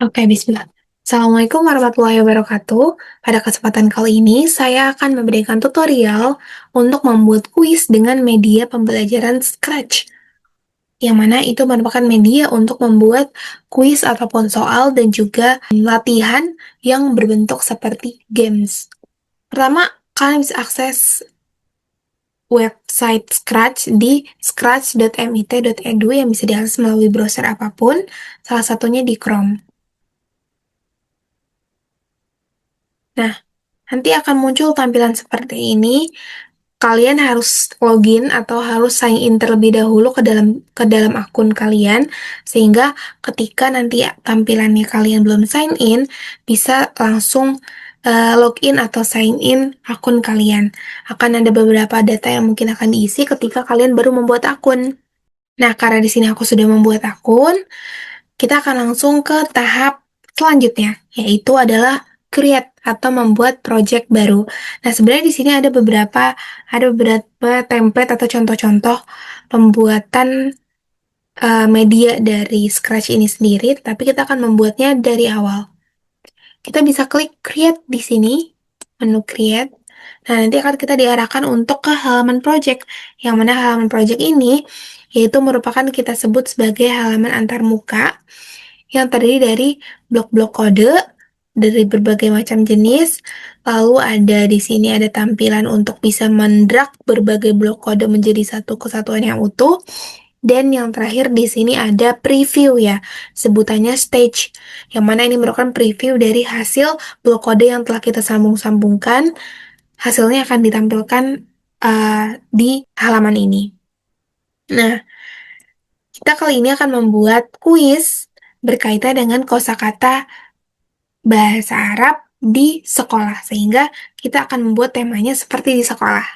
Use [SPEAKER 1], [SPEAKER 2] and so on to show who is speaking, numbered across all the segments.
[SPEAKER 1] Oke, bismillah. Assalamualaikum warahmatullahi wabarakatuh. Pada kesempatan kali ini, saya akan memberikan tutorial untuk membuat kuis dengan media pembelajaran Scratch, yang mana itu merupakan media untuk membuat kuis ataupun soal dan juga latihan yang berbentuk seperti games. Pertama, kalian bisa akses website Scratch di scratch.mit.edu yang bisa diakses melalui browser apapun, salah satunya di Chrome. Nah, nanti akan muncul tampilan seperti ini. Kalian harus login atau harus sign in terlebih dahulu ke dalam akun kalian, sehingga ketika nanti tampilannya kalian belum sign in, bisa langsung login atau sign in akun kalian. Akan ada beberapa data yang mungkin akan diisi ketika kalian baru membuat akun. Nah, karena di sini aku sudah membuat akun, kita akan langsung ke tahap selanjutnya, yaitu adalah create atau membuat project baru. Nah, sebenarnya di sini ada beberapa template atau contoh-contoh pembuatan media dari Scratch ini sendiri, tapi kita akan membuatnya dari awal. Kita bisa klik create di sini, menu create. Nah, nanti akan kita diarahkan untuk ke halaman project, yang mana halaman project ini yaitu merupakan kita sebut sebagai halaman antarmuka yang terdiri dari blok-blok kode dari berbagai macam jenis. Lalu ada di sini ada tampilan untuk bisa mendrag berbagai blok kode menjadi satu kesatuan yang utuh. Dan yang terakhir di sini ada preview ya, sebutannya stage, yang mana ini merupakan preview dari hasil blok kode yang telah kita sambung-sambungkan. Hasilnya akan ditampilkan di halaman ini. Nah, kita kali ini akan membuat kuis berkaitan dengan kosakata bahasa Arab di sekolah, sehingga kita akan membuat temanya seperti di sekolah.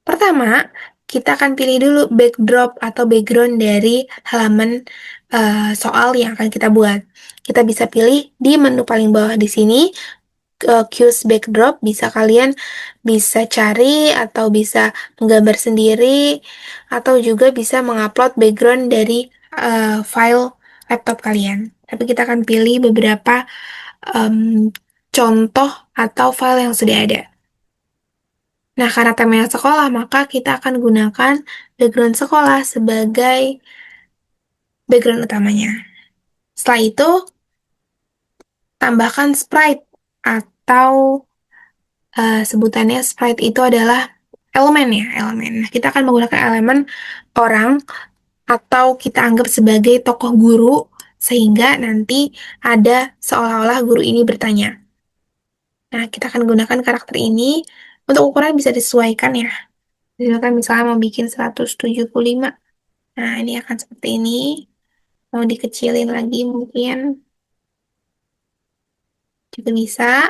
[SPEAKER 1] Pertama, kita akan pilih dulu backdrop atau background dari halaman soal yang akan kita buat. Kita bisa pilih di menu paling bawah di sini, Choose Backdrop, bisa kalian bisa cari atau bisa menggambar sendiri, atau juga bisa mengupload background dari file laptop kalian. Tapi kita akan pilih beberapa em, contoh atau file yang sudah ada. Nah, karena temanya sekolah, maka kita akan gunakan background sekolah sebagai background utamanya. Setelah itu, tambahkan sprite atau sebutannya sprite itu adalah elemen ya, elemen. Nah, kita akan menggunakan elemen orang atau kita anggap sebagai tokoh guru sehingga nanti ada seolah-olah guru ini bertanya. Nah, kita akan gunakan karakter ini. Untuk ukuran bisa disesuaikan ya. Misalkan misalnya mau bikin 175. Nah, ini akan seperti ini. Mau dikecilin lagi mungkin juga bisa.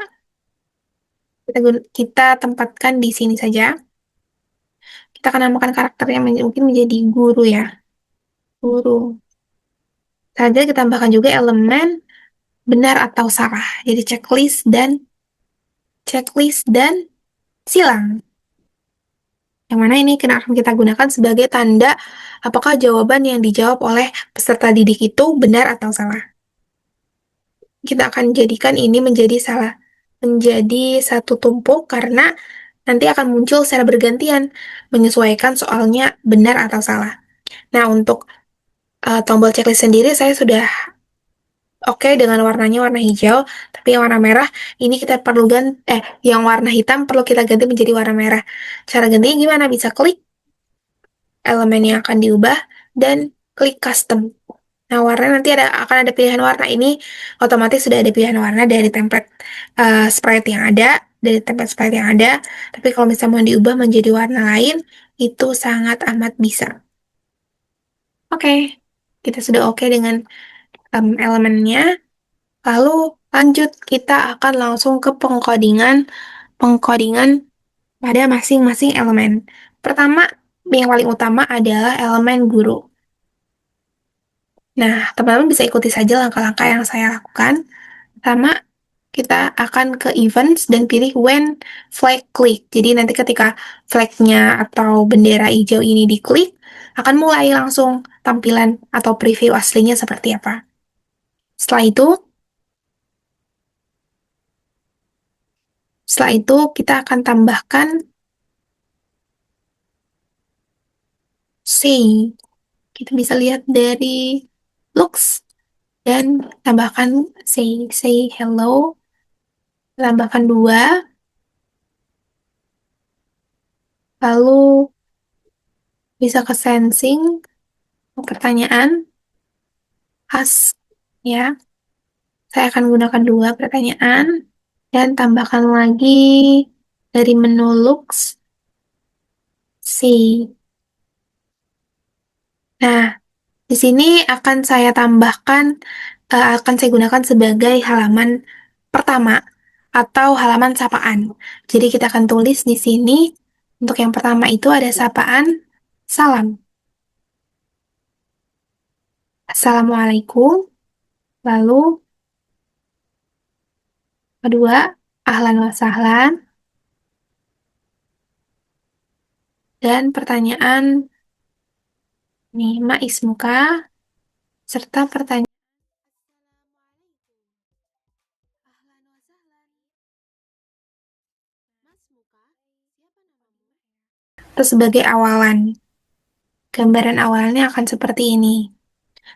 [SPEAKER 1] Kita tempatkan di sini saja. Kita akan namakan karakternya mungkin menjadi guru ya. Guru. Saja kita tambahkan juga elemen benar atau salah. Jadi checklist dan silang. Yang mana ini akan kita gunakan sebagai tanda apakah jawaban yang dijawab oleh peserta didik itu benar atau salah. Kita akan jadikan ini menjadi satu tumpuk karena nanti akan muncul secara bergantian menyesuaikan soalnya benar atau salah. Nah, untuk tombol checklist sendiri saya sudah oke dengan warnanya warna hijau, tapi yang warna merah ini kita perlu yang warna hitam perlu kita ganti menjadi warna merah. Cara gantinya gimana? Bisa klik elemen yang akan diubah dan klik custom. Nah, warna nanti akan ada pilihan warna ini, otomatis sudah ada pilihan warna dari template sprite yang ada, dari template sprite yang ada. Tapi kalau misalnya mau diubah menjadi warna lain, itu sangat amat bisa. Oke, kita sudah oke dengan elemennya. Lalu lanjut, kita akan langsung ke pengkodingan pada masing-masing elemen. Pertama, yang paling utama adalah elemen guru. Nah, teman-teman bisa ikuti saja langkah-langkah yang saya lakukan. Pertama, kita akan ke events dan pilih when flag click. Jadi nanti ketika flagnya atau bendera hijau ini diklik, akan mulai langsung tampilan atau preview aslinya seperti apa. Setelah itu, Setelah itu kita akan tambahkan say. Kita bisa lihat dari looks dan tambahkan say hello, tambahkan dua, lalu bisa ke sensing, pertanyaan, ask, ya. Saya akan gunakan dua pertanyaan dan tambahkan lagi dari menu looks, see. Nah, di sini akan saya tambahkan, akan saya gunakan sebagai halaman pertama atau halaman sapaan. Jadi kita akan tulis di sini, untuk yang pertama itu ada sapaan, salam. Assalamualaikum. Lalu kedua, ahlan wa sahlan. Dan pertanyaan, nih, ma ismuka, serta pertanyaan itu sebagai awalan. Gambaran awalnya akan seperti ini.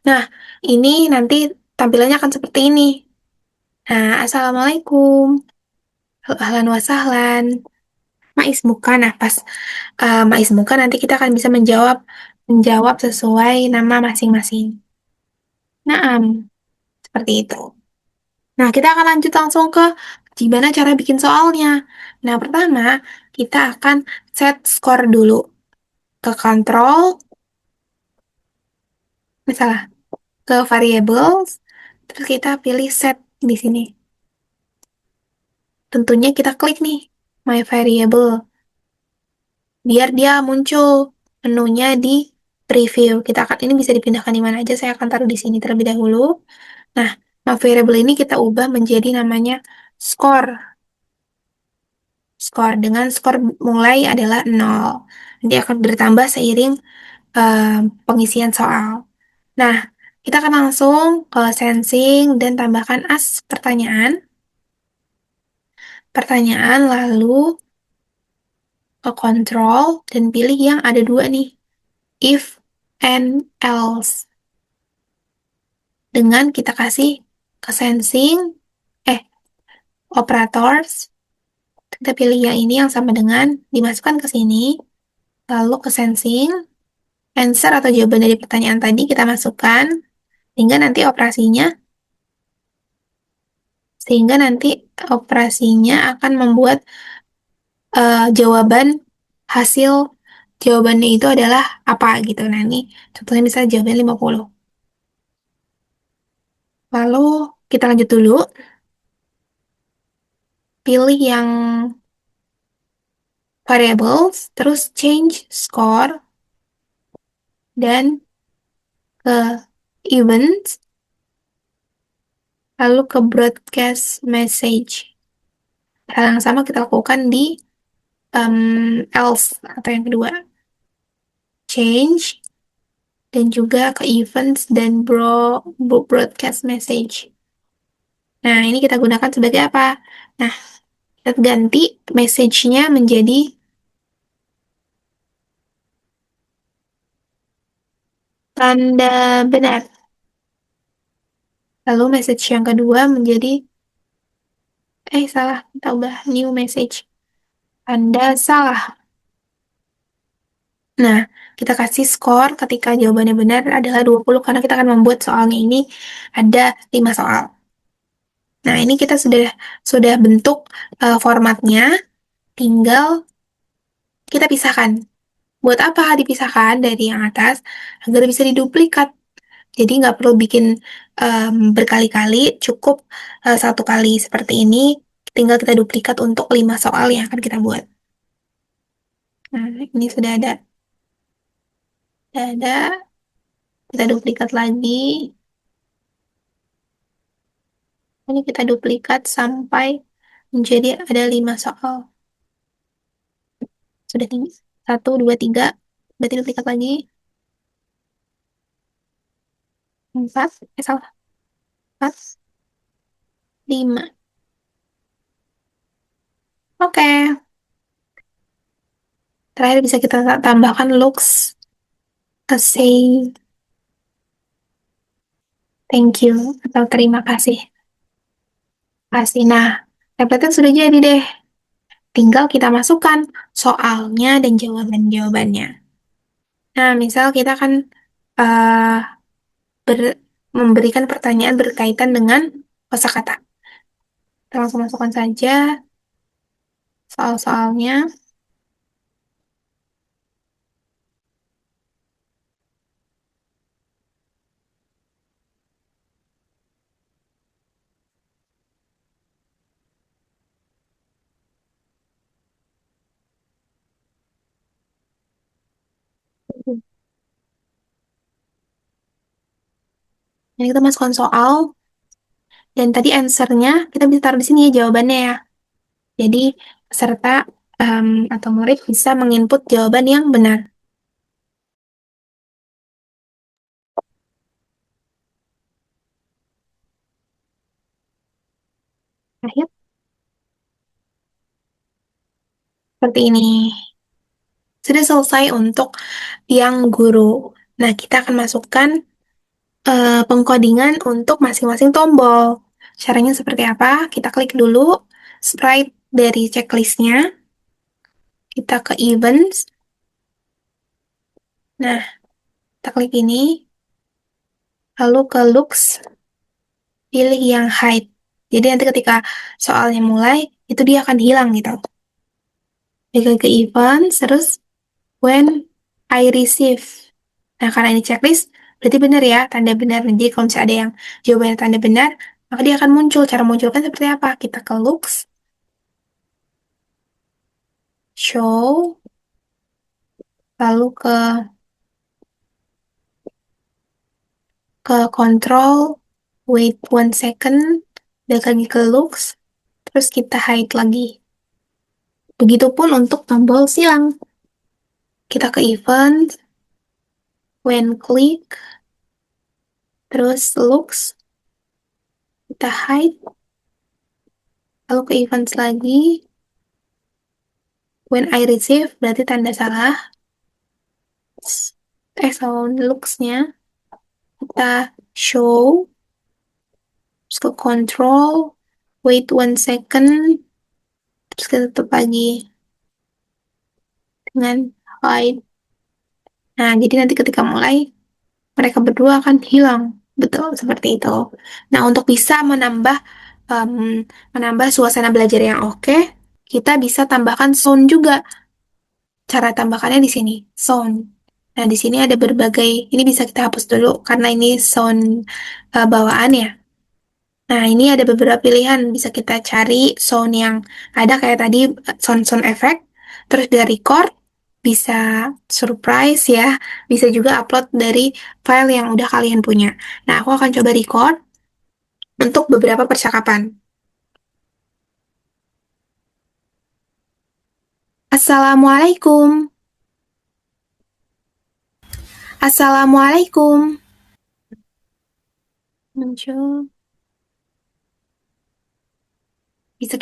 [SPEAKER 1] Nah, ini nanti tampilannya akan seperti ini. Nah, Assalamualaikum. Ahlan wa sahlan. Ma'is muka. Nah, pas Ma'is muka nanti kita akan bisa menjawab sesuai nama masing-masing. Naam, seperti itu. Nah, kita akan lanjut langsung ke gimana cara bikin soalnya. Nah, pertama, kita akan set skor dulu ke control, misalnya ke variables, terus kita pilih set di sini. Tentunya kita klik nih, my variable, biar dia muncul menunya di preview. Kita akan, ini bisa dipindahkan di mana aja, saya akan taruh di sini terlebih dahulu. Nah, my variable ini kita ubah menjadi namanya score. Skor dengan skor mulai adalah 0. Nanti akan bertambah seiring pengisian soal. Nah, kita akan langsung ke sensing dan tambahkan as pertanyaan. Pertanyaan lalu ke control dan pilih yang ada dua nih. If and else. Dengan kita kasih ke sensing, eh, operators, kita pilih yang ini yang sama dengan dimasukkan ke sini, lalu ke sensing, answer atau jawaban dari pertanyaan tadi kita masukkan, sehingga nanti operasinya, akan membuat jawaban hasil jawabannya itu adalah apa gitu. Nah, ini contohnya misalnya jawabannya 50. Lalu kita lanjut dulu, pilih yang variables, terus change score, dan ke events, lalu ke broadcast message. Hal yang sama kita lakukan di else atau yang kedua. Change, dan juga ke events dan broadcast message. Nah, ini kita gunakan sebagai apa? Nah, kita ganti message-nya menjadi tanda benar. Lalu message yang kedua menjadi, salah, kita ubah new message. Anda salah. Nah, kita kasih skor ketika jawabannya benar adalah 20 karena kita akan membuat soalnya ini ada 5 soal. Nah, ini kita sudah bentuk formatnya, tinggal kita pisahkan. Buat apa dipisahkan dari yang atas? Agar bisa diduplikat. Jadi nggak perlu bikin berkali-kali, cukup satu kali seperti ini, tinggal kita duplikat untuk 5 soal yang akan kita buat. Nah, ini sudah ada, kita duplikat lagi. Ini kita duplikat sampai menjadi ada 5 soal. Sudah tinggi. 1, 2, 3. Berarti duplikat lagi. 4. Salah. 4, 5. Oke, terakhir bisa kita tambahkan looks, say thank you atau terima kasih. Kasih. Nah, template sudah jadi deh. Tinggal kita masukkan soalnya dan jawaban-jawabannya. Nah, misal kita kan eh, memberikan pertanyaan berkaitan dengan kosakata. Kita langsung masukkan saja soal-soalnya. Jadi kita masukkan soal, dan tadi answernya kita bisa taruh di sini ya jawabannya ya. Jadi peserta atau murid bisa menginput jawaban yang benar. Akhir seperti ini. Sudah selesai untuk yang guru. Nah, kita akan masukkan pengkodingan untuk masing-masing tombol. Caranya seperti apa? Kita klik dulu sprite dari checklistnya. Kita ke events. Nah, kita klik ini. Lalu ke looks, pilih yang hide. Jadi nanti ketika soalnya mulai, itu dia akan hilang gitu. Klik ke events, terus when I receive. Nah, karena ini checklist, berarti benar ya, tanda benar. Jadi kalau misalnya ada yang jawabannya tanda benar, maka dia akan muncul. Cara munculkan seperti apa? Kita ke looks, show, lalu ke control, wait 1 second, balik lagi ke looks, terus kita hide lagi. Begitupun untuk tombol silang. Kita ke event, when click, terus looks, kita hide, lalu ke events lagi, when I receive, berarti tanda salah, sound looks-nya, kita show, terus ke control, wait 1 second, terus kita tutup lagi dengan hide. Nah, jadi nanti ketika mulai, mereka berdua akan hilang. Betul, seperti itu. Nah, untuk bisa em, menambah suasana belajar yang oke, kita bisa tambahkan sound juga. Cara tambahkannya di sini, sound. Nah, di sini ada berbagai, ini bisa kita hapus dulu karena ini sound bawaan ya. Nah, ini ada beberapa pilihan. Bisa kita cari sound yang ada kayak tadi, sound-sound efek. Terus dari record, bisa surprise ya. Bisa juga upload dari file yang udah kalian punya. Nah, aku akan coba record untuk beberapa percakapan. Assalamualaikum. Assalamualaikum. Muncul. Bisa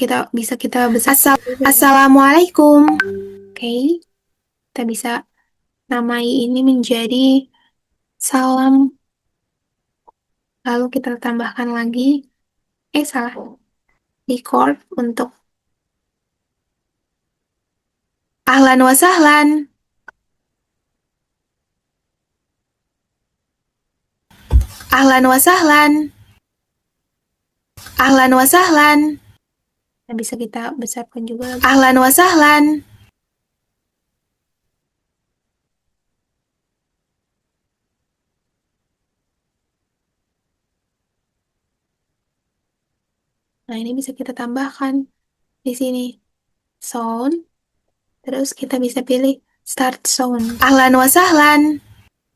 [SPEAKER 1] kita besar. Assalamualaikum. Oke, kita bisa namai ini menjadi salam. Lalu kita tambahkan lagi. Salah. Record untuk ahlan wa sahlan. Ahlan wa sahlan. Ahlan wa sahlan. Nah, bisa kita besarkan juga lagi. Ahlan wa sahlan. Nah, ini bisa kita tambahkan di sini. Sound. Terus kita bisa pilih start sound. Ahlan wa sahlan.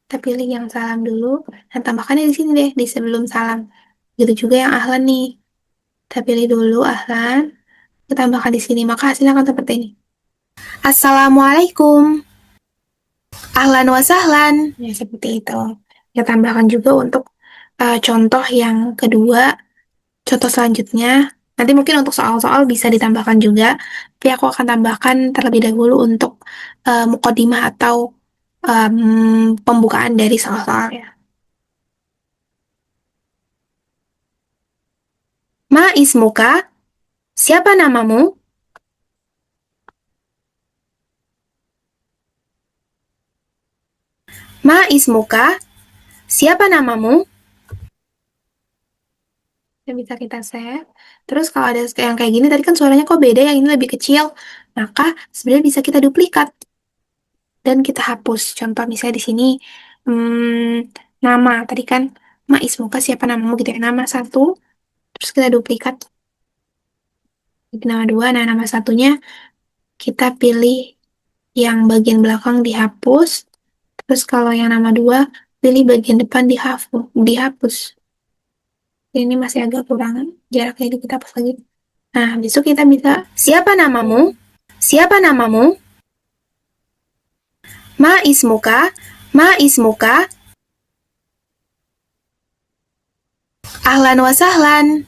[SPEAKER 1] Kita pilih yang salam dulu. Dan tambahkannya di sini deh, di sebelum salam. Gitu juga yang ahlan nih. Kita pilih dulu ahlan. Kita tambahkan di sini. Maka hasilnya akan seperti ini. Assalamualaikum. Ahlan wa sahlan. Ya, seperti itu. Kita tambahkan juga untuk contoh yang kedua. Contoh selanjutnya. Nanti mungkin untuk soal-soal bisa ditambahkan juga, tapi aku akan tambahkan terlebih dahulu untuk mukadimah atau pembukaan dari soal-soalnya. Ma ismuka? Siapa namamu? Ma ismuka? Siapa namamu? Dan bisa kita save. Terus kalau ada yang kayak gini, tadi kan suaranya kok beda, yang ini lebih kecil. Maka sebenarnya bisa kita duplikat dan kita hapus. Contoh misalnya di sini, nama. Tadi kan, Ma ismuka siapa namamu gitu ya. Nama satu, terus kita duplikat. Jadi nama dua, nah nama satunya kita pilih yang bagian belakang dihapus. Terus kalau yang nama dua, pilih bagian depan dihapus. Ini masih agak kurang jaraknya, jadi kita hapus lagi. Nah, besok kita bisa. Siapa namamu? Siapa namamu? Ma ismuka? Ma ismuka? Ahlan wa sahlan.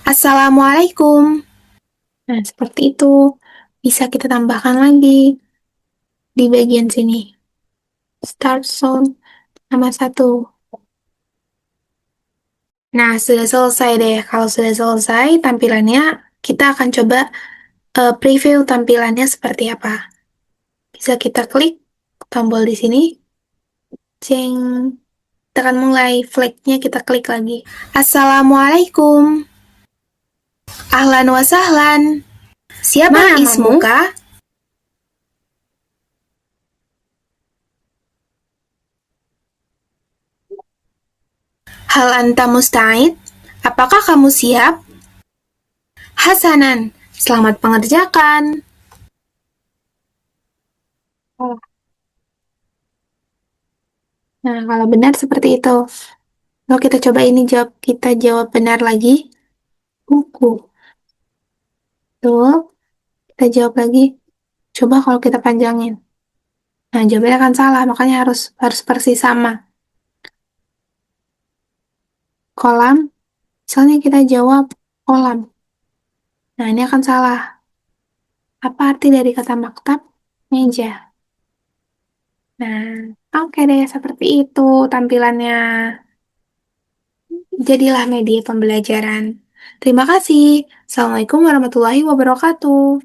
[SPEAKER 1] Assalamualaikum. Nah, seperti itu. Bisa kita tambahkan lagi di bagian sini. Start sound nama satu. Nah, sudah selesai deh. Kalau sudah selesai tampilannya, kita akan coba preview tampilannya seperti apa. Bisa kita klik tombol di sini. Ceng. Tekan mulai, flagnya kita klik lagi. Assalamualaikum. Ahlan wa sahlan. Siapa Ma namamu? Ismuka? Hal anta musta'id? Apakah kamu siap? Hasanan, selamat mengerjakan. Oh. Nah, kalau benar seperti itu. Kalau kita coba ini kita jawab benar lagi. Buku. Tuh, kita jawab lagi. Coba kalau kita panjangin. Nah, jawabannya akan salah, makanya harus harus persis sama. Kolam, misalnya kita jawab kolam. Nah, ini akan salah. Apa arti dari kata maktab? Meja. Nah, oke deh, seperti itu tampilannya. Jadilah media pembelajaran. Terima kasih. Assalamualaikum warahmatullahi wabarakatuh.